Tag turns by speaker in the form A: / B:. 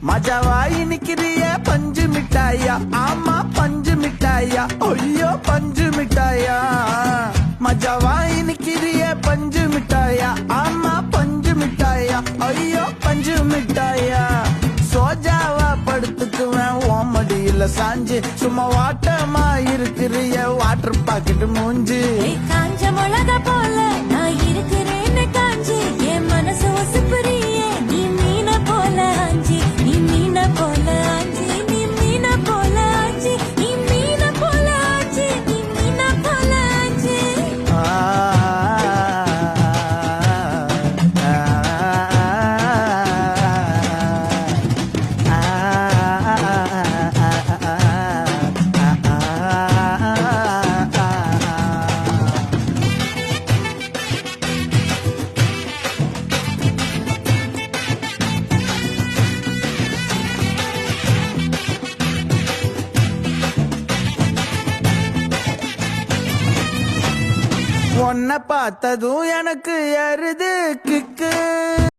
A: மஜாவாயி நிக்கிறிய பஞ்சு மிட்டாயா, ஆமா பஞ்சு மிட்டாயா, ஐயோ பஞ்சு மிட்டாயா. மஜாவாயி நிக்கிறிய பஞ்சு மிட்டாயா, ஆமா பஞ்சு மிட்டாயா, ஐயோ பஞ்சு மிட்டாயா. சோஜாவா படுத்துக்குவேன் ஓமடியில சாஞ்சு, சும்மா வாட்டமா இருக்கிறிய வாட்டர் பாக்கெட் மூஞ்சு.
B: காஞ்ச மிளகா போல நான் இருக்கிறேன்னு காஞ்சி, என் மனசு ஒசுப்புறியே நீ மீன போல ஆஞ்சி, நீ மீன போல ஆஞ்சி, நீ மீன போல ஆஞ்சி, நீ மீன போல ஆஞ்சி, நீ மீன போல ஆஞ்சி.
A: உன்னை பார்த்ததும் எனக்கு எருது கிக்கு.